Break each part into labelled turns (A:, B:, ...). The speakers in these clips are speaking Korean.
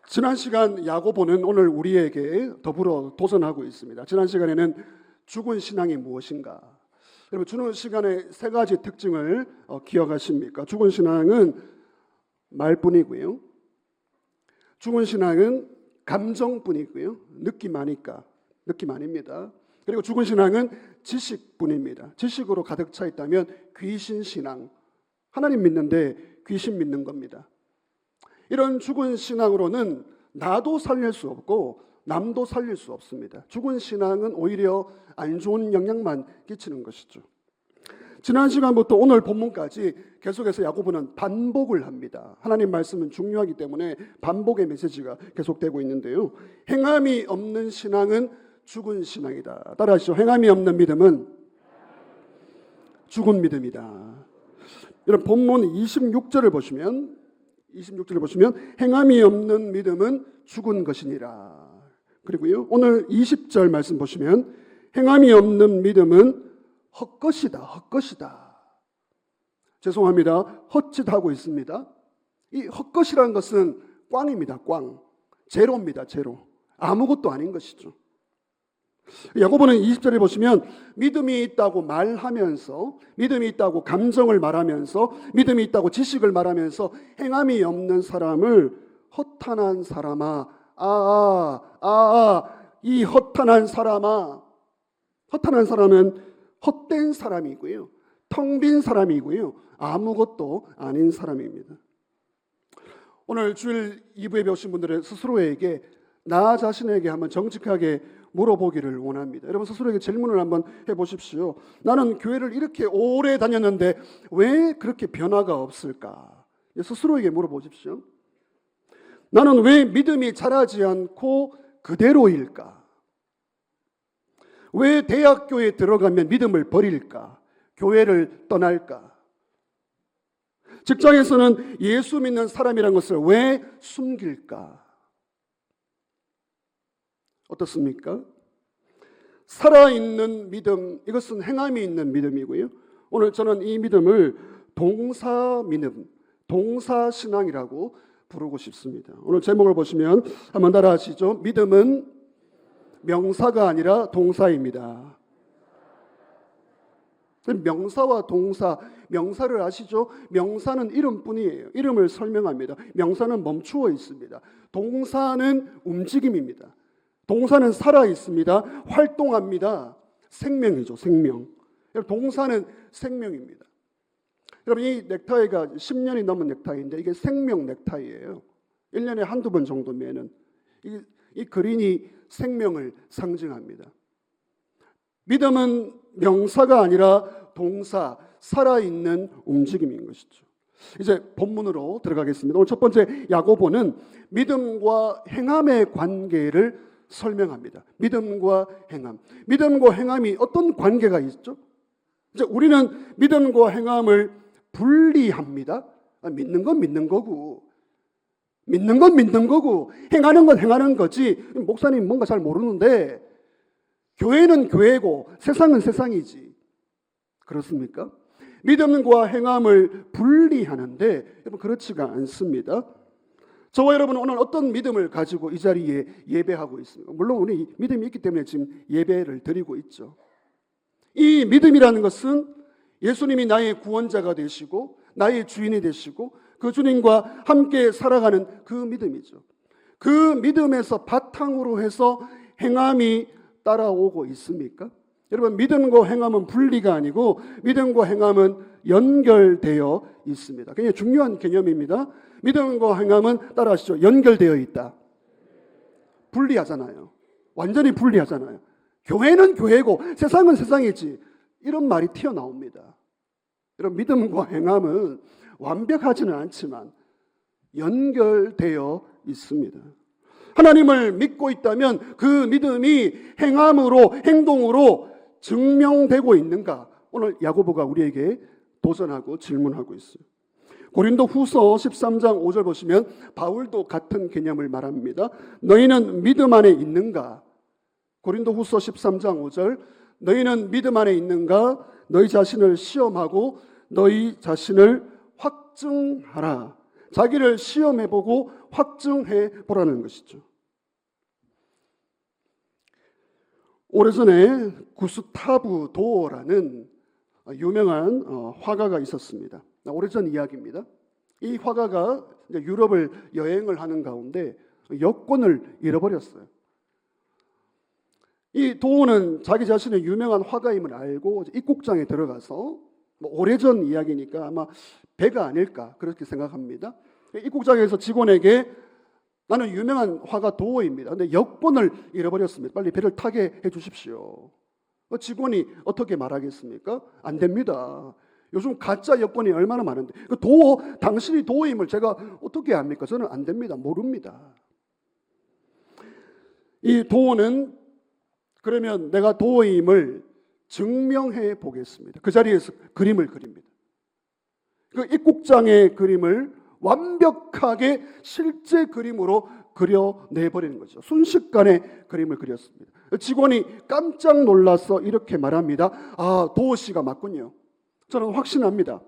A: 지난 시간 야고보는 오늘 우리에게 더불어 도전하고 있습니다. 지난 시간에는 죽은 신앙이 무엇인가? 여러분, 죽은 신앙의 세 가지 특징을 기억하십니까? 죽은 신앙은 말뿐이고요. 죽은 신앙은 감정뿐이고요. 느낌 아닙니다. 그리고 죽은 신앙은 지식뿐입니다. 지식으로 가득 차 있다면 귀신 신앙, 하나님 믿는데 귀신 믿는 겁니다. 이런 죽은 신앙으로는 나도 살릴 수 없고 남도 살릴 수 없습니다. 죽은 신앙은 오히려 안 좋은 영향만 끼치는 것이죠. 지난 시간부터 오늘 본문까지 계속해서 야고보는 반복을 합니다. 하나님 말씀은 중요하기 때문에 반복의 메시지가 계속되고 있는데요. 행함이 없는 신앙은 죽은 신앙이다. 따라하시죠. 행함이 없는 믿음은 죽은 믿음이다. 여러분, 본문 26절을 보시면 행함이 없는 믿음은 죽은 것이니라. 그리고요, 오늘 20절 말씀 보시면 행함이 없는 믿음은 헛것이다. 죄송합니다. 헛짓하고 있습니다. 이 헛것이라는 것은 꽝입니다. 꽝. 제로입니다. 제로. 아무것도 아닌 것이죠. 야고보는 20절에 보시면 믿음이 있다고 말하면서, 믿음이 있다고 감정을 말하면서, 믿음이 있다고 지식을 말하면서 행함이 없는 사람을 허탄한 사람아, 이 허탄한 사람아, 허탄한 사람은 헛된 사람이고요, 텅 빈 사람이고요, 아무것도 아닌 사람입니다. 오늘 주일 2부에 배우신 분들은 스스로에게, 나 자신에게 한번 정직하게 물어보기를 원합니다. 여러분, 스스로에게 질문을 한번 해보십시오. 나는 교회를 이렇게 오래 다녔는데 왜 그렇게 변화가 없을까? 스스로에게 물어보십시오. 나는 왜 믿음이 자라지 않고 그대로일까? 왜 대학교에 들어가면 믿음을 버릴까? 교회를 떠날까? 직장에서는 예수 믿는 사람이라는 것을 왜 숨길까? 어떻습니까? 살아있는 믿음, 이것은 행함이 있는 믿음이고요. 오늘 저는 이 믿음을 동사 믿음, 동사신앙이라고 부르고 싶습니다. 오늘 제목을 보시면 한번 따라하시죠. 믿음은 명사가 아니라 동사입니다. 명사와 동사, 명사를 아시죠? 명사는 이름뿐이에요. 이름을 설명합니다. 명사는 멈추어 있습니다. 동사는 움직임입니다. 동사는 살아 있습니다. 활동합니다. 생명이죠, 생명. 동사는 생명입니다. 여러분, 이 넥타이가 10년이 넘은 넥타이인데 이게 생명 넥타이예요. 1년에 한두 번 정도 매는. 이 그린이 생명을 상징합니다. 믿음은 명사가 아니라 동사, 살아있는 움직임인 것이죠. 이제 본문으로 들어가겠습니다. 오늘 첫 번째 야고보는 믿음과 행함의 관계를 설명합니다. 믿음과 행함. 믿음과 행함이 어떤 관계가 있죠? 이제 우리는 믿음과 행함을 분리합니다. 믿는 건 믿는 거고, 믿는 건 믿는 거고, 행하는 건 행하는 거지. 목사님 뭔가 잘 모르는데 교회는 교회고 세상은 세상이지. 그렇습니까? 믿음과 행함을 분리하는데 여러분, 그렇지가 않습니다. 저와 여러분은 오늘 어떤 믿음을 가지고 이 자리에 예배하고 있습니까? 물론 우리 믿음이 있기 때문에 지금 예배를 드리고 있죠. 이 믿음이라는 것은 예수님이 나의 구원자가 되시고 나의 주인이 되시고 그 주님과 함께 살아가는 그 믿음이죠. 그 믿음에서 바탕으로 해서 행함이 따라오고 있습니까? 여러분, 믿음과 행함은 분리가 아니고 믿음과 행함은 연결되어 있습니다. 굉장히 중요한 개념입니다. 믿음과 행함은 따라하시죠. 연결되어 있다. 분리하잖아요. 완전히 분리하잖아요. 교회는 교회고 세상은 세상이지. 이런 말이 튀어나옵니다. 여러분, 믿음과 행함은 완벽하지는 않지만 연결되어 있습니다. 하나님을 믿고 있다면 그 믿음이 행함으로, 행동으로 증명되고 있는가? 오늘 야고보가 우리에게 도전하고 질문하고 있어요. 고린도 후서 13장 5절 보시면 바울도 같은 개념을 말합니다. 너희는 믿음 안에 있는가? 고린도 후서 13장 5절, 너희는 믿음 안에 있는가? 너희 자신을 시험하고 너희 자신을 확증하라. 자기를 시험해보고 확증해 보라는 것이죠. 오래전에 구스타브 도어라는 유명한 화가가 있었습니다. 오래전 이야기입니다. 이 화가가 유럽을 여행을 하는 가운데 여권을 잃어버렸어요. 이 도어는 자기 자신의 유명한 화가임을 알고 입국장에 들어가서 오래전 이야기니까 아마 배가 아닐까 그렇게 생각합니다. 입국장에서 직원에게 나는 유명한 화가 도어입니다. 근데 여권을 잃어버렸습니다. 빨리 배를 타게 해 주십시오. 직원이 어떻게 말하겠습니까? 안 됩니다. 요즘 가짜 여권이 얼마나 많은데 도어, 당신이 도어임을 제가 어떻게 압니까? 저는 안 됩니다. 모릅니다. 이 도어는 그러면 내가 도어임을 증명해 보겠습니다. 그 자리에서 그림을 그립니다. 그 입국장의 그림을 완벽하게 실제 그림으로 그려내버리는 거죠. 순식간에 그림을 그렸습니다. 직원이 깜짝 놀라서 이렇게 말합니다. 아, 도어 씨가 맞군요. 저는 확신합니다.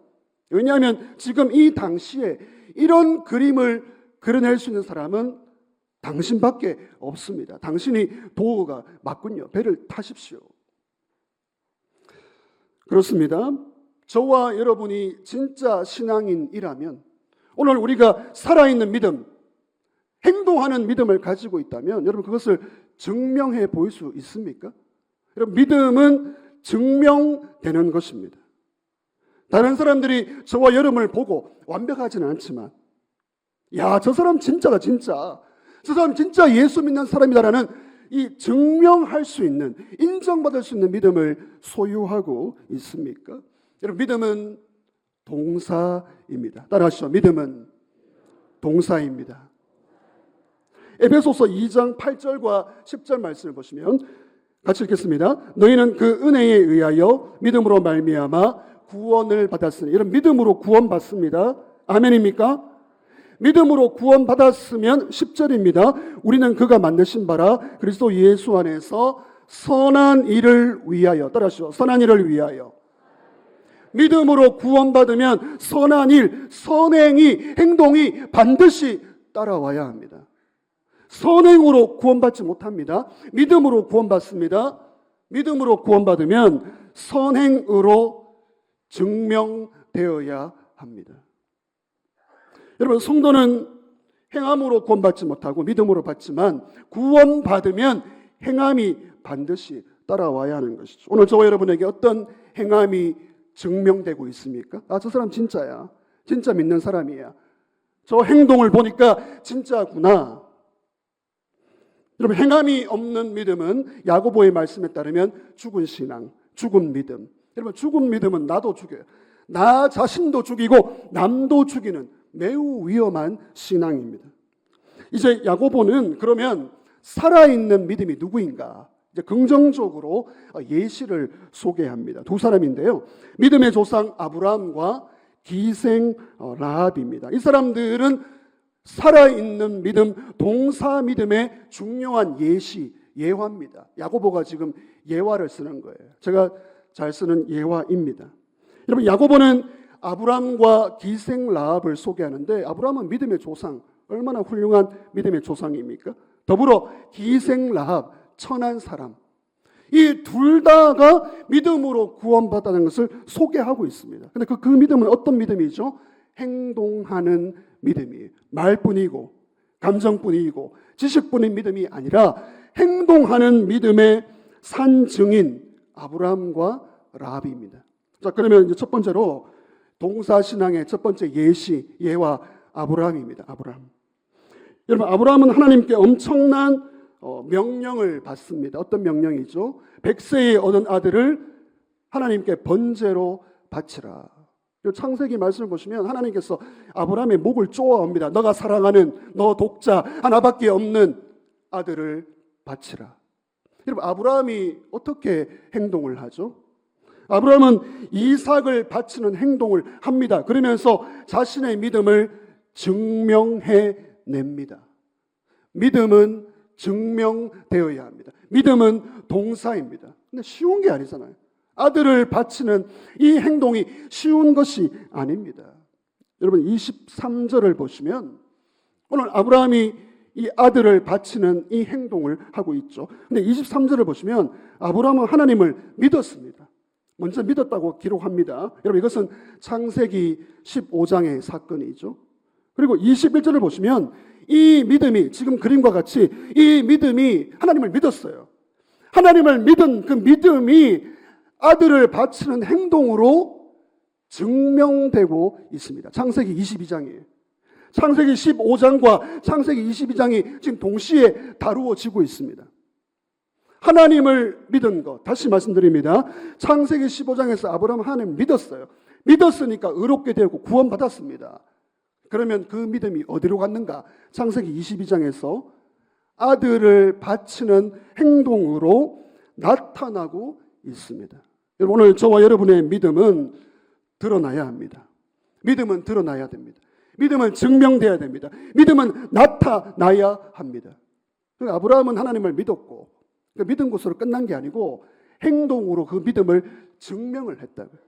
A: 왜냐하면 지금 이 당시에 이런 그림을 그려낼 수 있는 사람은 당신밖에 없습니다. 당신이 도어가 맞군요. 배를 타십시오. 그렇습니다. 저와 여러분이 진짜 신앙인이라면 오늘 우리가 살아있는 믿음, 행동하는 믿음을 가지고 있다면 여러분 그것을 증명해 보일 수 있습니까? 여러분 믿음은 증명되는 것입니다. 다른 사람들이 저와 여러분을 보고 완벽하지는 않지만 야, 저 사람 진짜다 진짜. 저 사람 진짜 예수 믿는 사람이다라는 이 증명할 수 있는, 인정받을 수 있는 믿음을 소유하고 있습니까? 여러분 믿음은 동사입니다. 따라하시죠. 믿음은 동사입니다. 에베소서 2장 8절과 10절 말씀을 보시면 같이 읽겠습니다. 너희는 그 은혜에 의하여 믿음으로 말미암아 구원을 받았으니, 이런 믿음으로 구원받습니다. 아멘입니까? 믿음으로 구원받았으면 10절입니다. 우리는 그가 만드신 바라 그리스도 예수 안에서 선한 일을 위하여, 따라하시죠. 선한 일을 위하여. 믿음으로 구원받으면 선한 일, 선행이, 행동이 반드시 따라와야 합니다. 선행으로 구원받지 못합니다. 믿음으로 구원받습니다. 믿음으로 구원받으면 선행으로 증명되어야 합니다. 여러분 성도는 행함으로 구원받지 못하고 믿음으로 받지만 구원받으면 행함이 반드시 따라와야 하는 것이죠. 오늘 저와 여러분에게 어떤 행함이 증명되고 있습니까? 아, 저 사람 진짜야. 진짜 믿는 사람이야. 저 행동을 보니까 진짜구나. 여러분 행함이 없는 믿음은 야고보의 말씀에 따르면 죽은 신앙, 죽은 믿음. 여러분 죽은 믿음은 나도 죽여요. 나 자신도 죽이고 남도 죽이는 매우 위험한 신앙입니다. 이제 야고보는 그러면 살아있는 믿음이 누구인가? 이제 긍정적으로 예시를 소개합니다. 두 사람인데요. 믿음의 조상 아브라함과 기생 라합입니다. 이 사람들은 살아있는 믿음, 동사 믿음의 중요한 예시, 예화입니다. 야고보가 지금 예화를 쓰는 거예요. 제가 잘 쓰는 예화입니다. 여러분 야고보는 아브라함과 기생 라합을 소개하는데 아브라함은 믿음의 조상, 얼마나 훌륭한 믿음의 조상입니까? 더불어 기생 라합, 천한 사람, 이 둘 다가 믿음으로 구원받았다는 것을 소개하고 있습니다. 그런데 그 믿음은 어떤 믿음이죠? 행동하는 믿음이에요. 말뿐이고 감정뿐이고 지식뿐인 믿음이 아니라 행동하는 믿음의 산증인 아브라함과 라합입니다. 자, 그러면 이제 첫 번째로 동사신앙의 첫 번째 예시, 예화 아브라함입니다. 아브라함. 여러분 아브라함은 하나님께 엄청난 명령을 받습니다. 어떤 명령이죠? 100세에 얻은 아들을 하나님께 번제로 바치라. 창세기 말씀을 보시면 하나님께서 아브라함의 목을 쪼아옵니다. 너가 사랑하는 너 독자 하나밖에 없는 아들을 바치라. 여러분 아브라함이 어떻게 행동을 하죠? 아브라함은 이삭을 바치는 행동을 합니다. 그러면서 자신의 믿음을 증명해냅니다. 믿음은 증명되어야 합니다. 믿음은 동사입니다. 근데 쉬운 게 아니잖아요. 아들을 바치는 이 행동이 쉬운 것이 아닙니다. 여러분 23절을 보시면 오늘 아브라함이 이 아들을 바치는 이 행동을 하고 있죠. 근데 23절을 보시면 아브라함은 하나님을 믿었습니다. 먼저 믿었다고 기록합니다. 여러분 이것은 창세기 15장의 사건이죠. 그리고 21절을 보시면 이 믿음이 지금 그림과 같이 이 믿음이 하나님을 믿었어요. 하나님을 믿은 그 믿음이 아들을 바치는 행동으로 증명되고 있습니다. 창세기 22장이에요. 창세기 15장과 창세기 22장이 지금 동시에 다루어지고 있습니다. 하나님을 믿은 것, 다시 말씀드립니다. 창세기 15장에서 아브라함 하나님 믿었어요. 믿었으니까 의롭게 되고 구원받았습니다. 그러면 그 믿음이 어디로 갔는가? 창세기 22장에서 아들을 바치는 행동으로 나타나고 있습니다. 여러분 오늘 저와 여러분의 믿음은 드러나야 합니다. 믿음은 드러나야 됩니다. 믿음은 증명돼야 됩니다. 믿음은 나타나야 합니다. 아브라함은 하나님을 믿었고 그 믿은 것으로 끝난 게 아니고 행동으로 그 믿음을 증명을 했다고요.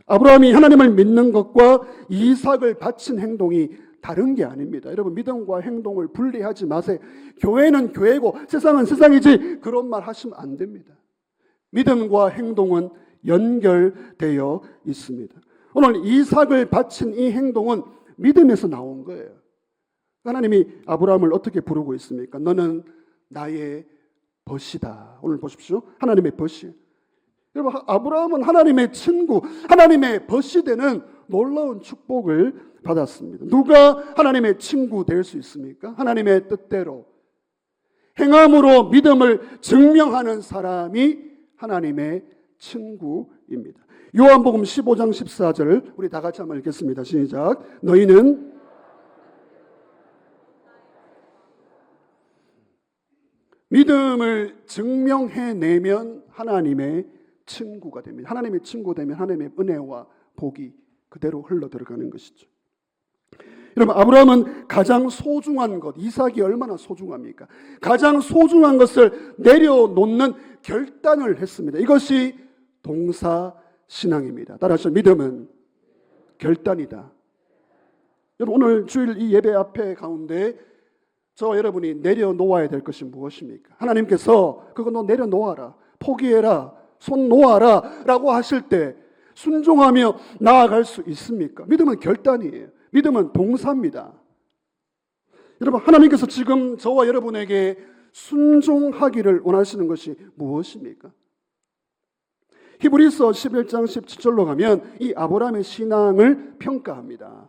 A: 아브라함이 하나님을 믿는 것과 이삭을 바친 행동이 다른 게 아닙니다. 여러분 믿음과 행동을 분리하지 마세요. 교회는 교회고 세상은 세상이지 그런 말 하시면 안 됩니다. 믿음과 행동은 연결되어 있습니다. 오늘 이삭을 바친 이 행동은 믿음에서 나온 거예요. 하나님이 아브라함을 어떻게 부르고 있습니까? 너는 나의 벗이다. 오늘 보십시오. 하나님의 벗이. 여러분 아브라함은 하나님의 친구, 하나님의 벗이 되는 놀라운 축복을 받았습니다. 누가 하나님의 친구 될 수 있습니까? 하나님의 뜻대로 행함으로 믿음을 증명하는 사람이 하나님의 친구입니다. 요한복음 15장 14절 우리 다 같이 한번 읽겠습니다. 시작. 너희는 믿음을 증명해내면 하나님의 친구가 됩니다. 하나님의 친구 되면 하나님의 은혜와 복이 그대로 흘러 들어가는 것이죠. 여러분 아브라함은 가장 소중한 것, 이삭이 얼마나 소중합니까? 가장 소중한 것을 내려놓는 결단을 했습니다. 이것이 동사신앙입니다. 따라서 믿음은 결단이다. 여러분 오늘 주일 이 예배 앞에 가운데 저와 여러분이 내려놓아야 될 것이 무엇입니까? 하나님께서 그거 너 내려놓아라, 포기해라, 손 놓아라 라고 하실 때 순종하며 나아갈 수 있습니까? 믿음은 결단이에요. 믿음은 동사입니다. 여러분 하나님께서 지금 저와 여러분에게 순종하기를 원하시는 것이 무엇입니까? 히브리서 11장 17절로 가면 이 아브라함의 신앙을 평가합니다.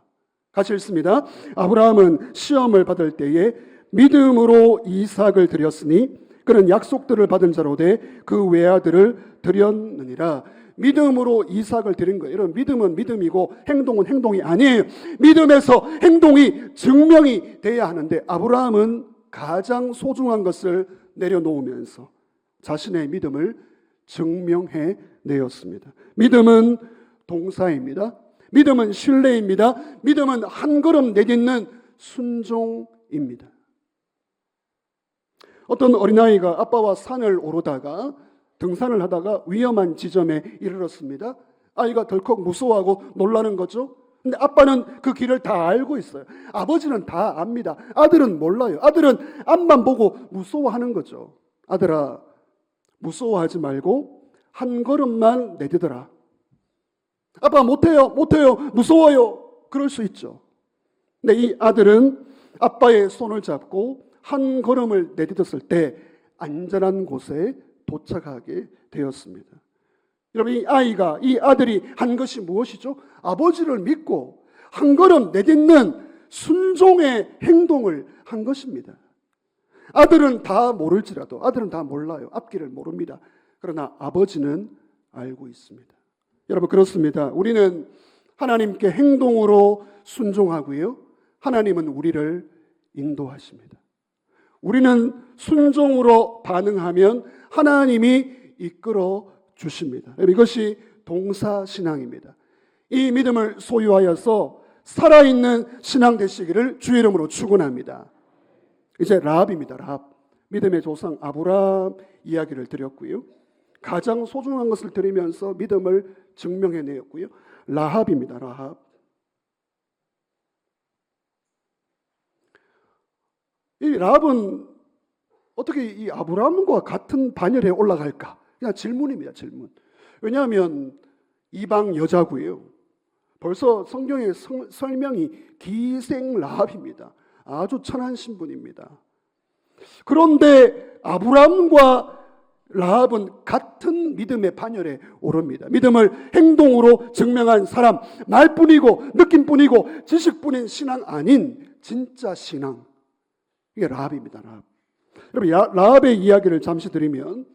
A: 같이 읽습니다. 아브라함은 시험을 받을 때에 믿음으로 이삭을 드렸으니 그는 약속들을 받은 자로 돼 그 외아들을 드렸느니라. 믿음으로 이삭을 드린 거예요. 여러분 믿음은 믿음이고 행동은 행동이 아니에요. 믿음에서 행동이 증명이 돼야 하는데 아브라함은 가장 소중한 것을 내려놓으면서 자신의 믿음을 증명해 내었습니다. 믿음은 동사입니다. 믿음은 신뢰입니다. 믿음은 한 걸음 내딛는 순종입니다. 어떤 어린아이가 아빠와 산을 오르다가 등산을 하다가 위험한 지점에 이르렀습니다. 아이가 덜컥 무서워하고 놀라는 거죠. 근데 아빠는 그 길을 다 알고 있어요. 아버지는 다 압니다. 아들은 몰라요. 아들은 앞만 보고 무서워하는 거죠. 아들아, 무서워하지 말고 한 걸음만 내딛어라. 아빠 못해요, 무서워요. 그럴 수 있죠. 근데 이 아들은 아빠의 손을 잡고 한 걸음을 내딛었을 때 안전한 곳에 도착하게 되었습니다. 여러분 이 아들이 한 것이 무엇이죠? 아버지를 믿고 한 걸음 내딛는 순종의 행동을 한 것입니다. 아들은 다 모를지라도 아들은 다 몰라요. 앞길을 모릅니다. 그러나 아버지는 알고 있습니다. 여러분 그렇습니다. 우리는 하나님께 행동으로 순종하고요. 하나님은 우리를 인도하십니다. 우리는 순종으로 반응하면 하나님이 이끌어 주십니다. 이것이 동사신앙입니다. 이 믿음을 소유하여서 살아있는 신앙 되시기를 주의 이름으로 축원합니다. 이제 라합입니다. 라합. 믿음의 조상 아브라함 이야기를 드렸고요. 가장 소중한 것을 드리면서 믿음을 증명해내었고요. 라합입니다. 라합. 이 라합은 어떻게 이 아브라함과 같은 반열에 올라갈까? 그냥 질문입니다, 질문. 왜냐하면 이방 여자고요. 벌써 성경의 설명이 기생 라합입니다. 아주 천한 신분입니다. 그런데 아브라함과 라합은 같은 믿음의 반열에 오릅니다. 믿음을 행동으로 증명한 사람, 말뿐이고 느낌뿐이고 지식뿐인 신앙 아닌 진짜 신앙. 이게 라합입니다. 라합. 여러분, 라합의 이야기를 잠시 드리면,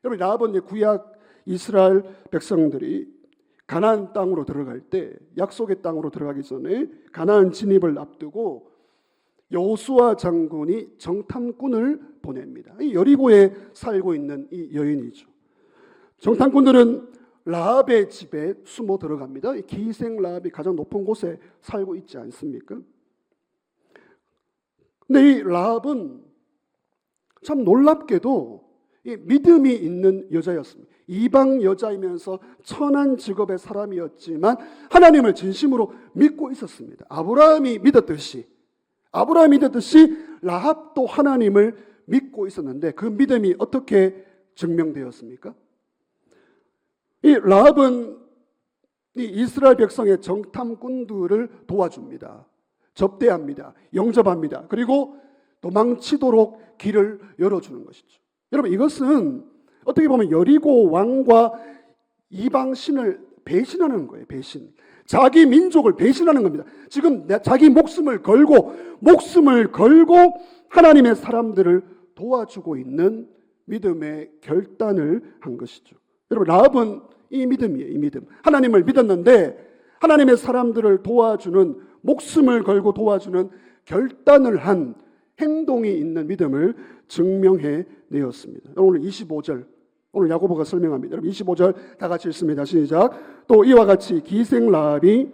A: 여러분, 라합은 구약 이스라엘 백성들이 가나안 땅으로 들어갈 때, 약속의 땅으로 들어가기 전에 가나안 진입을 앞두고 여호수아 장군이 정탐꾼을 보냅니다. 이 여리고에 살고 있는 이 여인이죠. 정탐꾼들은 라합의 집에 숨어 들어갑니다. 이 기생 라합이 가장 높은 곳에 살고 있지 않습니까? 근데 이 라합은 참 놀랍게도 이 믿음이 있는 여자였습니다. 이방 여자이면서 천한 직업의 사람이었지만 하나님을 진심으로 믿고 있었습니다. 아브라함이 믿었듯이 라합도 하나님을 믿고 있었는데 그 믿음이 어떻게 증명되었습니까? 이 라합은 이 이스라엘 백성의 정탐꾼들을 도와줍니다. 접대합니다. 영접합니다. 그리고 도망치도록 길을 열어주는 것이죠. 여러분, 이것은 어떻게 보면 여리고 왕과 이방 신을 배신하는 거예요. 배신. 자기 민족을 배신하는 겁니다. 지금 자기 목숨을 걸고 하나님의 사람들을 도와주고 있는 믿음의 결단을 한 것이죠. 여러분, 라합은 이 믿음이에요. 이 믿음. 하나님을 믿었는데 하나님의 사람들을 도와주는, 목숨을 걸고 도와주는 결단을 한 행동이 있는 믿음을 증명해 내었습니다. 오늘 25절, 오늘 야고보가 설명합니다. 여러분, 25절 다 같이 읽습니다. 시작. 또 이와 같이 기생 라합이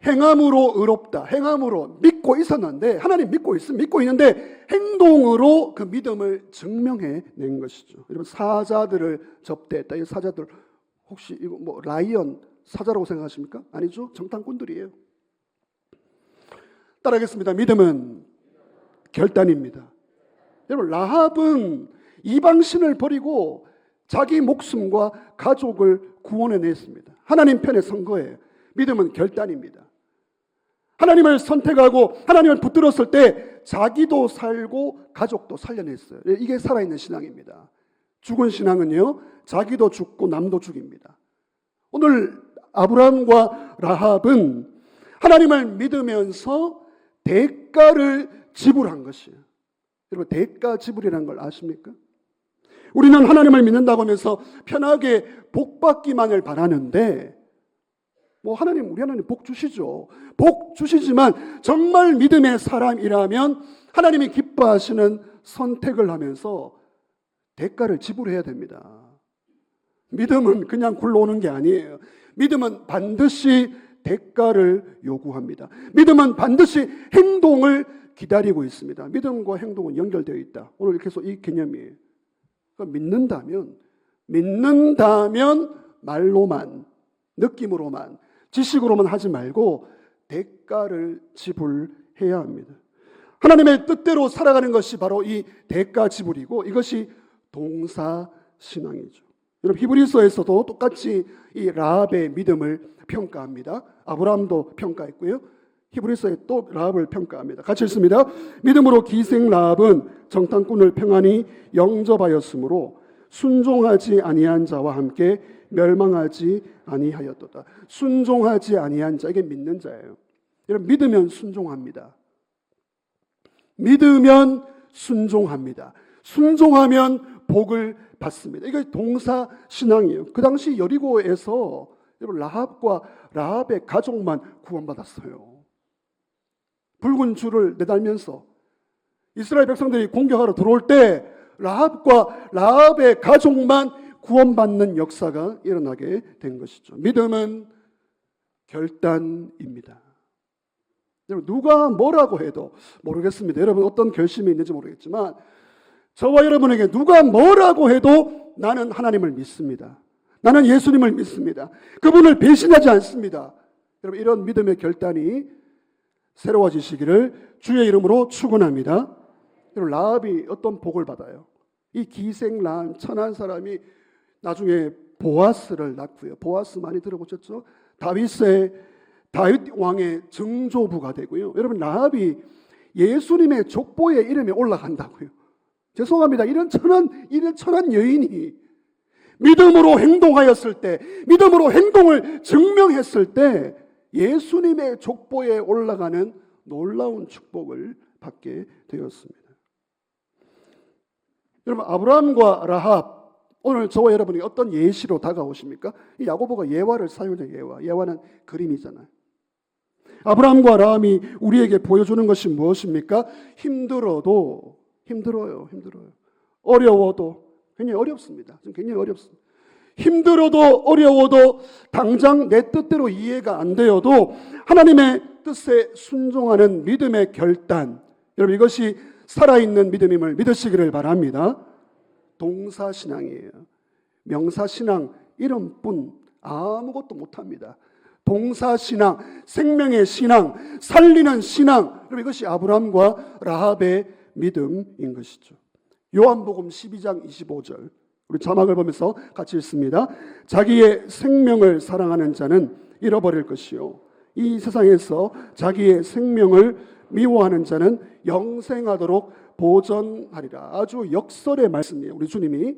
A: 행함으로 의롭다. 행함으로 믿고 있었는데, 하나님 믿고 있는데 행동으로 그 믿음을 증명해 낸 것이죠. 여러분, 사자들을 접대했다. 이 사자들 혹시 이거 뭐 라이언 사자라고 생각하십니까? 아니죠. 정탐꾼들이에요. 따라하겠습니다. 믿음은 결단입니다. 여러분, 라합은 이방신을 버리고 자기 목숨과 가족을 구원해냈습니다. 하나님 편에 선 거예요. 믿음은 결단입니다. 하나님을 선택하고 하나님을 붙들었을 때 자기도 살고 가족도 살려냈어요. 이게 살아있는 신앙입니다. 죽은 신앙은요, 자기도 죽고 남도 죽입니다. 오늘 아브라함과 라합은 하나님을 믿으면서 대가를 지불한 것이에요. 여러분, 대가 지불이라는 걸 아십니까? 우리는 하나님을 믿는다고 하면서 편하게 복 받기만을 바라는데, 우리 하나님 복 주시죠. 복 주시지만 정말 믿음의 사람이라면 하나님이 기뻐하시는 선택을 하면서 대가를 지불해야 됩니다. 믿음은 그냥 굴러오는 게 아니에요. 믿음은 반드시 대가를 요구합니다. 믿음은 반드시 행동을 기다리고 있습니다. 믿음과 행동은 연결되어 있다. 오늘 계속 이 개념이에요. 그러니까 믿는다면 말로만, 느낌으로만, 지식으로만 하지 말고 대가를 지불해야 합니다. 하나님의 뜻대로 살아가는 것이 바로 이 대가 지불이고, 이것이 동사신앙이죠. 여러분, 히브리서에서도 똑같이 이 라합의 믿음을 평가합니다. 아브라함도 평가했고요. 히브리서에 또 라합을 평가합니다. 같이 읽습니다. 믿음으로 기생 라합은 정탐꾼을 평안히 영접하였으므로 순종하지 아니한 자와 함께 멸망하지 아니하였도다. 순종하지 아니한 자, 이게 믿는 자예요. 여러분, 믿으면 순종합니다. 믿으면 순종합니다. 순종하면 복을 받습니다. 이게 동사 신앙이에요. 그 당시 여리고에서 여러분, 라합과 라합의 가족만 구원받았어요. 붉은 줄을 내달면서 이스라엘 백성들이 공격하러 들어올 때 라합과 라합의 가족만 구원받는 역사가 일어나게 된 것이죠. 믿음은 결단입니다. 여러분, 누가 뭐라고 해도 모르겠습니다. 여러분, 어떤 결심이 있는지 모르겠지만 저와 여러분에게 누가 뭐라고 해도 나는 하나님을 믿습니다. 나는 예수님을 믿습니다. 그분을 배신하지 않습니다. 여러분 이런 믿음의 결단이 새로워지시기를 주의 이름으로 축원합니다. 여러분 라합이 어떤 복을 받아요? 이 기생란 천한 사람이 나중에 보아스를 낳고요. 보아스 많이 들어보셨죠? 다윗 왕의 증조부가 되고요. 여러분 라합이 예수님의 족보에 이름이 올라간다고요. 죄송합니다. 이런 천한 여인이 믿음으로 행동하였을 때, 믿음으로 행동을 증명했을 때 예수님의 족보에 올라가는 놀라운 축복을 받게 되었습니다. 여러분 아브라함과 라합, 오늘 저와 여러분이 어떤 예시로 다가오십니까? 이 야고보가 예화를 사용해요. 예화는 그림이잖아요. 아브라함과 라합이 우리에게 보여주는 것이 무엇입니까? 힘들어요. 어려워도 굉장히 어렵습니다. 굉장히 어렵습니다. 힘들어도 어려워도 당장 내 뜻대로 이해가 안 되어도 하나님의 뜻에 순종하는 믿음의 결단, 여러분 이것이 살아있는 믿음임을 믿으시기를 바랍니다. 동사신앙이에요. 명사신앙 이름뿐 아무것도 못합니다. 동사신앙, 생명의 신앙, 살리는 신앙, 여러분 이것이 아브라함과 라합의 믿음인 것이죠. 요한복음 12장 25절 우리 자막을 보면서 같이 읽습니다. 자기의 생명을 사랑하는 자는 잃어버릴 것이요 이 세상에서 자기의 생명을 미워하는 자는 영생하도록 보전하리라. 아주 역설의 말씀이에요. 우리 주님이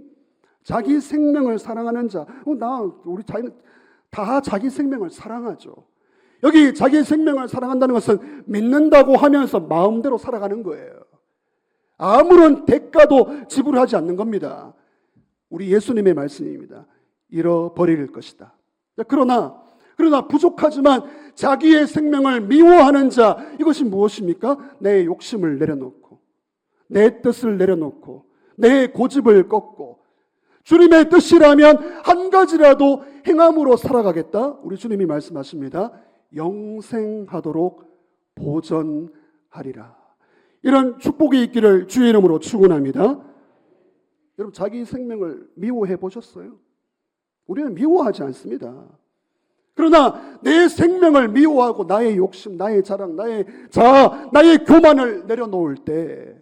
A: 자기 생명을 사랑하는 자, 우리 다 자기 생명을 사랑하죠. 여기 자기 생명을 사랑한다는 것은 믿는다고 하면서 마음대로 살아가는 거예요. 아무런 대가도 지불하지 않는 겁니다. 우리 예수님의 말씀입니다. 잃어버릴 것이다. 그러나 부족하지만 자기의 생명을 미워하는 자, 이것이 무엇입니까? 내 욕심을 내려놓고 내 뜻을 내려놓고 내 고집을 꺾고 주님의 뜻이라면 한 가지라도 행함으로 살아가겠다. 우리 주님이 말씀하십니다. 영생하도록 보전하리라. 이런 축복이 있기를 주의 이름으로 축원합니다. 여러분 자기 생명을 미워해 보셨어요? 우리는 미워하지 않습니다. 그러나 내 생명을 미워하고 나의 욕심, 나의 자랑, 나의 자아, 나의 교만을 내려놓을 때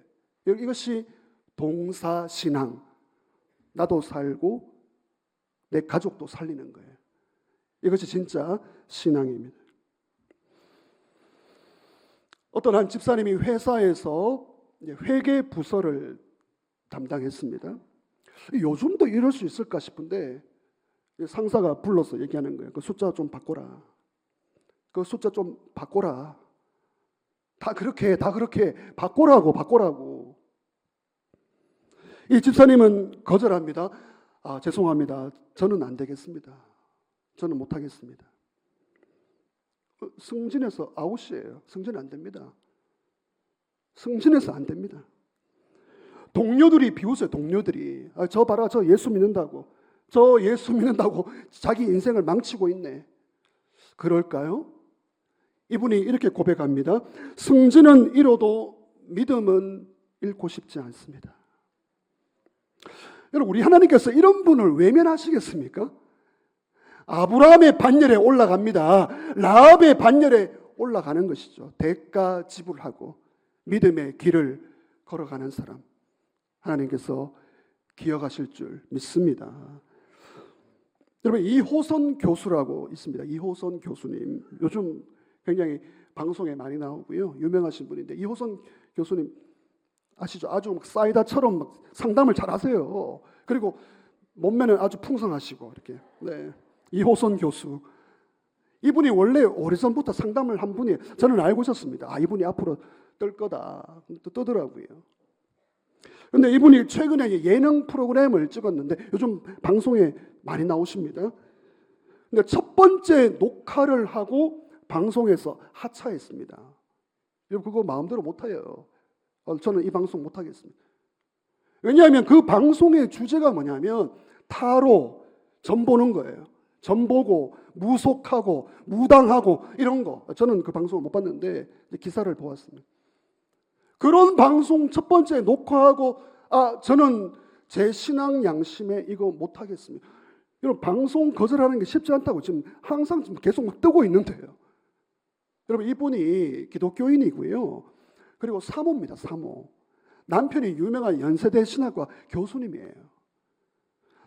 A: 이것이 동사신앙, 나도 살고 내 가족도 살리는 거예요. 이것이 진짜 신앙입니다. 어떤 한 집사님이 회사에서 회계 부서를 담당했습니다. 요즘도 이럴 수 있을까 싶은데 상사가 불러서 얘기하는 거예요. 그 숫자 좀 바꿔라. 그 숫자 좀 바꿔라. 다 그렇게 바꿔라고. 이 집사님은 거절합니다. 죄송합니다. 저는 안 되겠습니다. 저는 못하겠습니다. 승진해서 아웃이에요. 승진 안 됩니다. 승진해서 안 됩니다. 동료들이 비웃어요. 동료들이. 저 봐라, 저 예수 믿는다고 자기 인생을 망치고 있네. 그럴까요? 이분이 이렇게 고백합니다. 승진은 이뤄도 믿음은 잃고 싶지 않습니다. 여러분 우리 하나님께서 이런 분을 외면하시겠습니까? 아브라함의 반열에 올라갑니다. 라합의 반열에 올라가는 것이죠. 대가 지불하고 믿음의 길을 걸어가는 사람, 하나님께서 기억하실 줄 믿습니다. 여러분 이호선 교수라고 있습니다. 이호선 교수님 요즘 굉장히 방송에 많이 나오고요. 유명하신 분인데 이호선 교수님 아시죠? 아주 막 사이다처럼 막 상담을 잘 하세요. 그리고 몸매는 아주 풍성하시고 이렇게. 네. 이호선 교수. 이분이 원래 오래전부터 상담을 한 분이에요. 저는 알고 있었습니다. 이분이 앞으로 뜰 거다. 또 뜨더라고요. 그런데 이분이 최근에 예능 프로그램을 찍었는데 요즘 방송에 많이 나오십니다. 근데 첫 번째 녹화를 하고 방송에서 하차했습니다. 여러분 그거 마음대로 못해요. 저는 이 방송 못하겠습니다. 왜냐하면 그 방송의 주제가 뭐냐면 타로, 점 보는 거예요. 점 보고 무속하고 무당하고 이런 거. 저는 그 방송을 못 봤는데 기사를 보았습니다. 그런 방송 첫 번째 녹화하고 저는 제 신앙 양심에 이거 못하겠습니다. 여러분 방송 거절하는 게 쉽지 않다고 지금 항상 계속 막 뜨고 있는데요. 여러분 이분이 기독교인이고요. 그리고 사모입니다. 사모. 남편이 유명한 연세대 신학과 교수님이에요.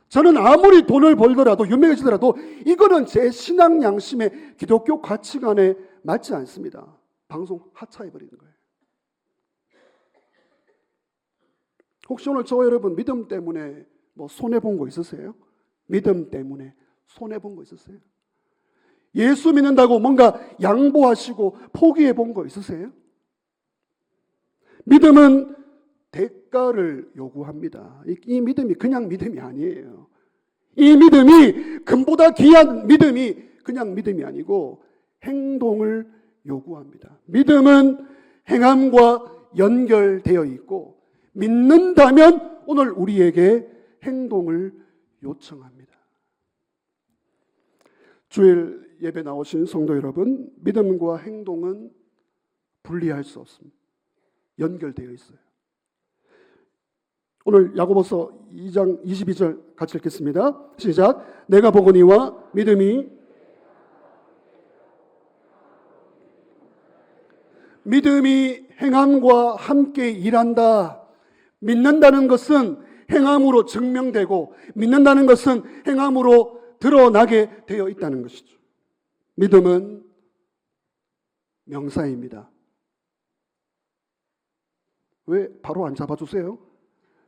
A: 저는 아무리 돈을 벌더라도 유명해지더라도 이거는 제 신앙 양심의 기독교 가치관에 맞지 않습니다. 방송 하차해버리는 거예요. 혹시 오늘 저와 여러분 믿음 때문에 뭐 손해본 거 있으세요? 믿음 때문에 손해본 거 있으세요? 예수 믿는다고 뭔가 양보하시고 포기해본 거 있으세요? 믿음은 대가를 요구합니다. 이 믿음이 그냥 믿음이 아니에요. 이 믿음이 금보다 귀한 믿음이 그냥 믿음이 아니고 행동을 요구합니다. 믿음은 행함과 연결되어 있고 믿는다면 오늘 우리에게 행동을 요청합니다. 주일 예배 나오신 성도 여러분, 믿음과 행동은 분리할 수 없습니다. 연결되어 있어요. 오늘 야고보서 2장 22절 같이 읽겠습니다. 시작. 내가 보거니와 믿음이 행함과 함께 일한다. 믿는다는 것은 행함으로 증명되고 믿는다는 것은 행함으로 드러나게 되어 있다는 것이죠. 믿음은 명사입니다. 왜 바로 안 잡아주세요?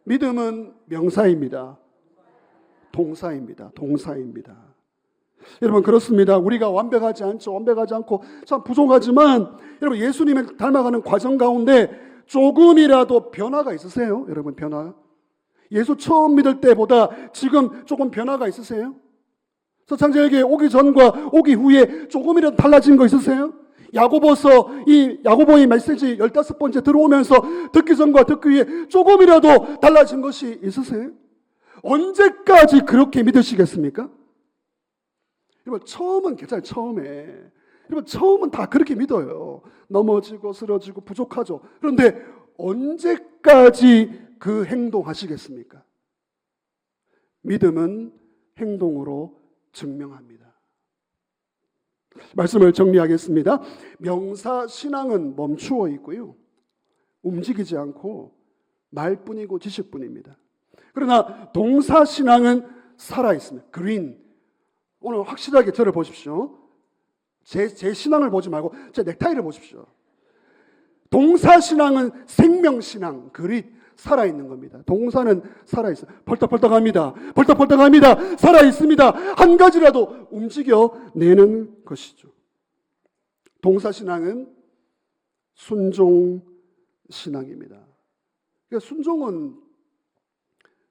A: 믿음은 명사입니다. 동사입니다. 동사입니다. 여러분 그렇습니다. 우리가 완벽하지 않죠. 완벽하지 않고 참 부족하지만 여러분 예수님을 닮아가는 과정 가운데 조금이라도 변화가 있으세요? 여러분 변화. 예수 처음 믿을 때보다 지금 조금 변화가 있으세요? 서창자에게 오기 전과 오기 후에 조금이라도 달라진 거 있으세요? 야고보서 이 야고보의 메시지 15번째 들어오면서 듣기 전과 듣기 후에 조금이라도 달라진 것이 있으세요? 언제까지 그렇게 믿으시겠습니까? 여러분 처음은 괜찮아요. 처음에 여러분 처음은 다 그렇게 믿어요. 넘어지고 쓰러지고 부족하죠. 그런데 언제까지 그 행동하시겠습니까? 믿음은 행동으로 증명합니다. 말씀을 정리하겠습니다. 명사 신앙은 멈추어 있고요. 움직이지 않고 말뿐이고 지식뿐입니다. 그러나 동사 신앙은 살아 있습니다. 그린. 오늘 확실하게 저를 보십시오. 제 신앙을 보지 말고 제 넥타이를 보십시오. 동사 신앙은 생명 신앙, 그릿, 살아있는 겁니다. 동사는 살아있어요. 벌떡벌떡합니다. 벌떡벌떡합니다. 살아있습니다. 한 가지라도 움직여내는 것이죠. 동사 신앙은 순종 신앙입니다. 그러니까 순종은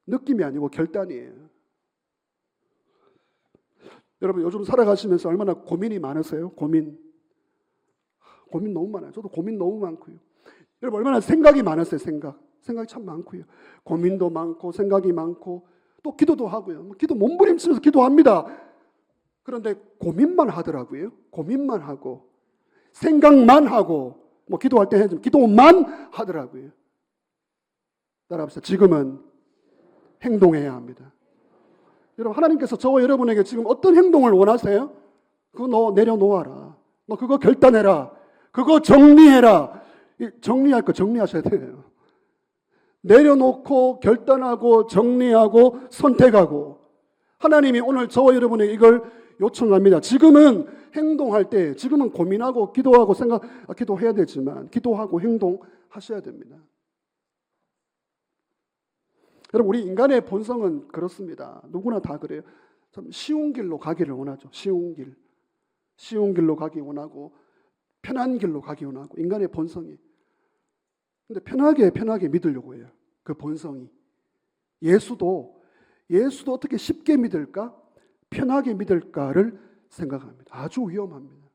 A: 느낌이 아니고 결단이에요. 여러분 요즘 살아가시면서 얼마나 고민이 많으세요? 고민 너무 많아요. 저도 고민 너무 많고요. 여러분 얼마나 생각이 많으세요? 생각이 참 많고요. 고민도 많고 생각이 많고 또 기도도 하고요. 기도 몸부림치면서 기도합니다. 그런데 고민만 하더라고요. 고민만 하고 생각만 하고 뭐 기도할 때 해도 기도만 하더라고요. 따라합시다. 지금은 행동해야 합니다. 여러분 하나님께서 저와 여러분에게 지금 어떤 행동을 원하세요? 그거 너 내려놓아라. 너 그거 결단해라. 그거 정리해라. 정리할 거 정리하셔야 돼요. 내려놓고 결단하고 정리하고 선택하고 하나님이 오늘 저와 여러분에게 이걸 요청합니다. 지금은 행동할 때 지금은 고민하고 기도하고 기도해야 되지만 기도하고 행동하셔야 됩니다. 여러분 우리 인간의 본성은 그렇습니다. 누구나 다 그래요. 참 쉬운 길로 가기를 원하죠. 쉬운 길로 가기 원하고 편한 길로 가기 원하고 인간의 본성이. 근데 편하게 믿으려고 해요. 그 본성이. 예수도 어떻게 쉽게 믿을까? 편하게 믿을까를 생각합니다. 아주 위험합니다.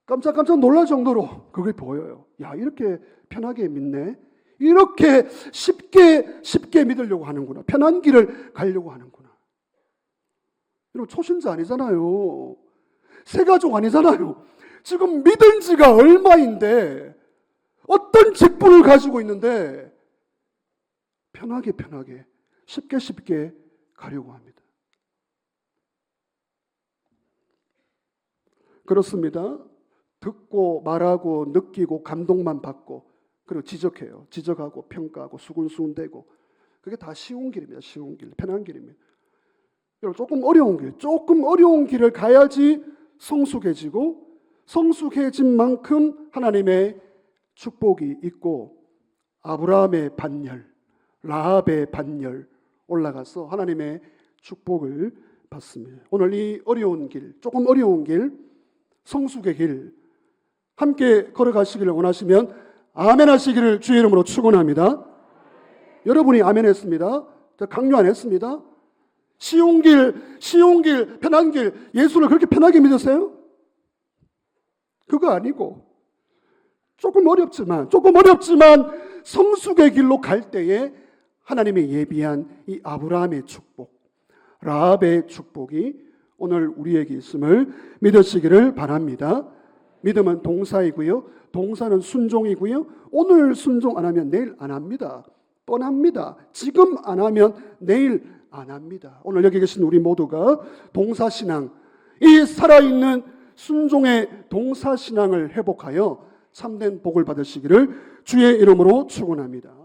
A: 깜짝 놀랄 정도로 그게 보여요. 야, 이렇게 편하게 믿네. 이렇게 쉽게 믿으려고 하는구나. 편한 길을 가려고 하는구나. 여러분 초신자 아니잖아요. 새가족 아니잖아요. 지금 믿은 지가 얼마인데 어떤 직분을 가지고 있는데 편하게 쉽게 가려고 합니다. 그렇습니다. 듣고 말하고 느끼고 감동만 받고 그리고 지적해요. 지적하고 평가하고 수군수군대고 그게 다 쉬운 길입니다. 쉬운 길, 편한 길입니다. 여러분 조금 어려운 길을 가야지 성숙해지고 성숙해진 만큼 하나님의 축복이 있고 아브라함의 반열, 라합의 반열 올라가서 하나님의 축복을 받습니다. 오늘 이 어려운 길, 조금 어려운 길, 성숙의 길 함께 걸어가시기를 원하시면 아멘 하시기를 주의 이름으로 축원합니다. 여러분이 아멘 했습니다. 강요 안 했습니다. 쉬운 길, 편한 길, 예수를 그렇게 편하게 믿으세요? 그거 아니고 조금 어렵지만 성숙의 길로 갈 때에 하나님의 예비한 이 아브라함의 축복, 라합의 축복이 오늘 우리에게 있음을 믿으시기를 바랍니다. 믿음은 동사이고요. 동사는 순종이고요. 오늘 순종 안 하면 내일 안 합니다. 뻔합니다. 지금 안 하면 내일 안 합니다. 오늘 여기 계신 우리 모두가 동사신앙, 이 살아있는 순종의 동사신앙을 회복하여 참된 복을 받으시기를 주의 이름으로 축원합니다.